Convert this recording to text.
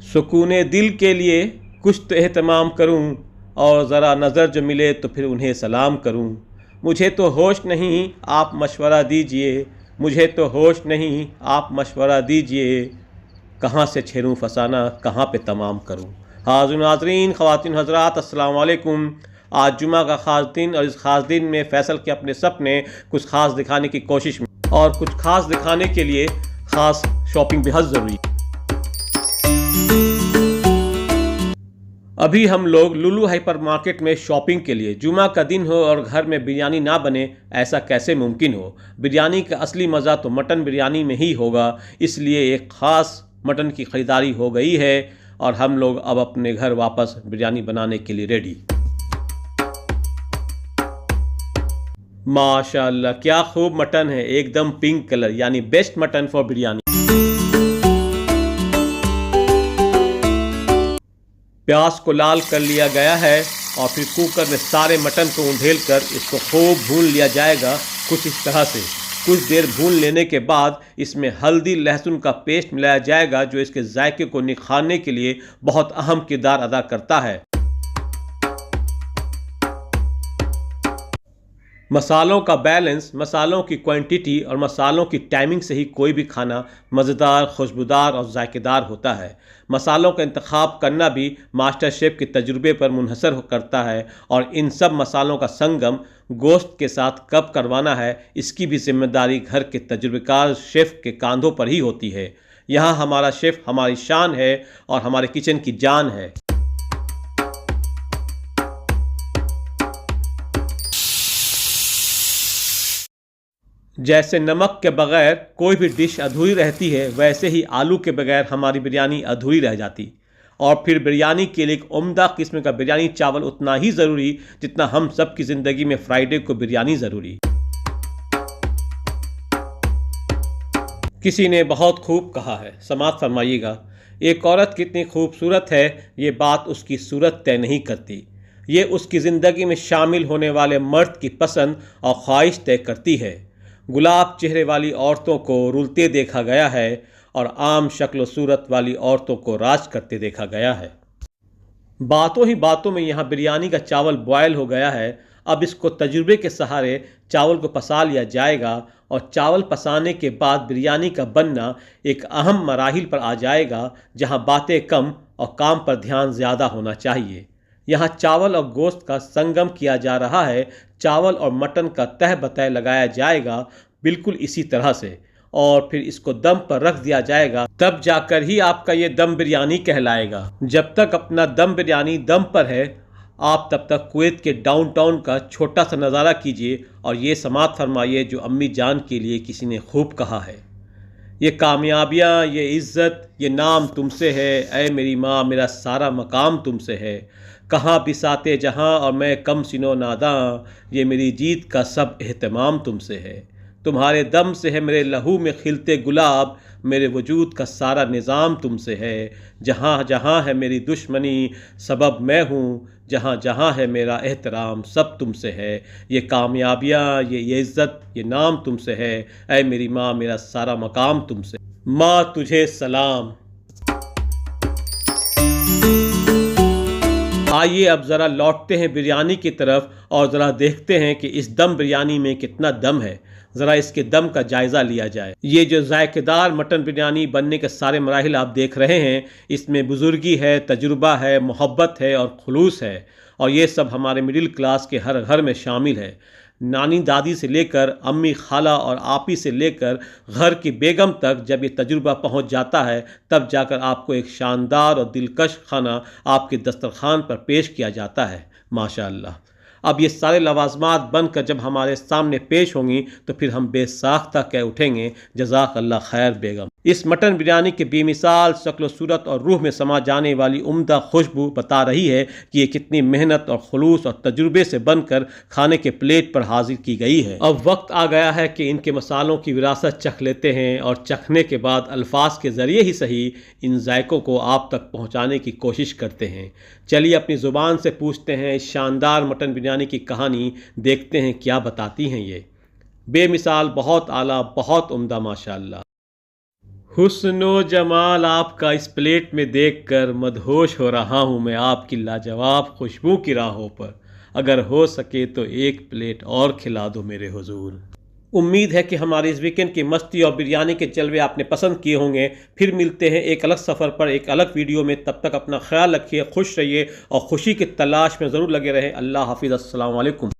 सुकून दिल के लिए कुछ तो एहतमाम करूं, और ज़रा नज़र जो मिले तो फिर उन्हें सलाम करूं। मुझे तो होश नहीं, आप मशवरा दीजिए, मुझे तो होश नहीं, आप मशवरा दीजिए, कहाँ से छेड़ूं फसाना, कहाँ पे तमाम करूं। हाज़िर नाज़रीन, ख़वातीन हज़रात, अस्सलाम वालेकुम। आज जुमा का ख़ास दिन, और इस ख़ास दिन में फ़ैसल के अपने सपने कुछ ख़ास दिखाने की कोशिश में, और कुछ ख़ास दिखाने के लिए ख़ास शॉपिंग बेहद ज़रूरी है। अभी हम लोग लुलु हाइपर मार्केट में शॉपिंग के लिए, जुमा का दिन हो और घर में बिरयानी ना बने, ऐसा कैसे मुमकिन हो। बिरयानी का असली मज़ा तो मटन बिरयानी में ही होगा, इसलिए एक ख़ास मटन की ख़रीदारी हो गई है और हम लोग अब अपने घर वापस बिरयानी बनाने के लिए रेडी। माशाअल्लाह, क्या खूब मटन है, एकदम पिंक कलर, यानी बेस्ट मटन फॉर बिरयानी। प्याज को लाल कर लिया गया है और फिर कुकर में सारे मटन को उंडेल कर इसको खूब भून लिया जाएगा, कुछ इस तरह से। कुछ देर भून लेने के बाद इसमें हल्दी लहसुन का पेस्ट मिलाया जाएगा, जो इसके जायके को निखारने के लिए बहुत अहम किरदार अदा करता है। मसालों का बैलेंस, मसालों की क्वांटिटी और मसालों की टाइमिंग से ही कोई भी खाना मज़ेदार, खुशबूदार और जायकेदार होता है। मसालों का इंतखाब करना भी मास्टर शेफ़ के तजुर्बे पर मुनहसर करता है, और इन सब मसालों का संगम गोश्त के साथ कब करवाना है, इसकी भी जिम्मेदारी घर के तजुर्बेकार शेफ़ के कंधों पर ही होती है। यहाँ हमारा शेफ़ हमारी शान है और हमारे किचन की जान है। जैसे नमक के बगैर कोई भी डिश अधूरी रहती है, वैसे ही आलू के बगैर हमारी बिरयानी अधूरी रह जाती। और फिर बिरयानी के लिए एक उम्दा किस्म का बिरयानी चावल उतना ही ज़रूरी जितना हम सब की ज़िंदगी में फ्राइडे को बिरयानी ज़रूरी। किसी ने बहुत खूब कहा है, समात फरमाइएगा, एक औरत कितनी खूबसूरत है, ये बात उसकी सूरत तय नहीं करती, ये उसकी ज़िंदगी में शामिल होने वाले मर्द की पसंद और ख्वाहिश तय करती है। गुलाब चेहरे वाली औरतों को रुलते देखा गया है और आम शक्ल सूरत वाली औरतों को राज करते देखा गया है। बातों ही बातों में यहाँ बिरयानी का चावल बॉयल हो गया है। अब इसको तजुर्बे के सहारे चावल को पसा लिया जाएगा, और चावल पसाने के बाद बिरयानी का बनना एक अहम मराहिल पर आ जाएगा, जहाँ बातें कम और काम पर ध्यान ज़्यादा होना चाहिए। यहाँ चावल और गोश्त का संगम किया जा रहा है। चावल और मटन का तह बतह लगाया जाएगा बिल्कुल इसी तरह से, और फिर इसको दम पर रख दिया जाएगा, तब जाकर ही आपका ये दम बिरयानी कहलाएगा। जब तक अपना दम बिरयानी दम पर है, आप तब तक कुवैत के डाउनटाउन का छोटा सा नज़ारा कीजिए और ये समात फरमाइए जो अम्मी जान के लिए किसी ने खूब कहा है, ये कामयाबियाँ, ये इज़्ज़त, ये नाम तुमसे है, ऐ मेरी माँ मेरा सारा मकाम तुमसे है। कहाँ बिसाते जहाँ और मैं कम सिनो नादां, ये मेरी जीत का सब एहतमाम तुमसे है। तुम्हारे दम से है मेरे लहू में खिलते गुलाब, मेरे वजूद का सारा निज़ाम तुमसे है। जहाँ जहाँ है मेरी दुश्मनी, सबब मैं हूँ, जहाँ जहाँ है मेरा एहतराम, सब तुमसे है। ये कामयाबियाँ, ये इज़्ज़त, ये नाम तुमसे है, ऐ मेरी माँ मेरा सारा मकाम तुमसे। माँ तुझे सलाम। आइए अब ज़रा लौटते हैं बिरयानी की तरफ और ज़रा देखते हैं कि इस दम बिरयानी में कितना दम है। ज़रा इसके दम का जायज़ा लिया जाए। ये जो जायकेदार मटन बिरयानी बनने के सारे मराहिल आप देख रहे हैं, इसमें बुजुर्गी है, तजुर्बा है, मोहब्बत है और खुलूस है, और ये सब हमारे मिडिल क्लास के हर घर में शामिल है। नानी दादी से लेकर अम्मी खाला और आपी से लेकर घर की बेगम तक जब ये तजुर्बा पहुंच जाता है, तब जाकर आपको एक शानदार और दिलकश खाना आपके दस्तरखान पर पेश किया जाता है। माशाअल्लाह। अब ये सारे लवाज़मात बनकर जब हमारे सामने पेश होंगी तो फिर हम बेसाख्ता कह उठेंगे, जज़ाक अल्लाह खैर बेगम। इस मटन बिरयानी के बेमिसाल शक्ल सूरत और रूह में समा जाने वाली उम्दा खुशबू बता रही है कि ये कितनी मेहनत और खुलूस और तजुर्बे से बनकर खाने के प्लेट पर हाजिर की गई है। अब वक्त आ गया है कि इनके मसालों की विरासत चख लेते हैं, और चखने के बाद अल्फाज के ज़रिए ही सही इन जायकों को आप तक पहुँचाने की कोशिश करते हैं। चलिए अपनी ज़ुबान से पूछते हैं इस शानदार मटन बिरयानी की कहानी, देखते हैं क्या बताती हैं ये। बेमिसाल, बहुत आला, बहुत उम्दा, माशाअल्लाह। हुस्नो जमाल आपका इस प्लेट में देखकर मदहोश हो रहा हूँ मैं आपकी लाजवाब खुशबू की राहों पर। अगर हो सके तो एक प्लेट और खिला दो मेरे हुजूर। उम्मीद है कि हमारे इस वीकेंड की मस्ती और बिरयानी के जलवे आपने पसंद किए होंगे। फिर मिलते हैं एक अलग सफ़र पर एक अलग वीडियो में। तब तक अपना ख्याल रखिए, खुश रहिए और खुशी की तलाश में ज़रूर लगे रहें। अल्लाह हाफिज़। अस्सलाम वालेकुम।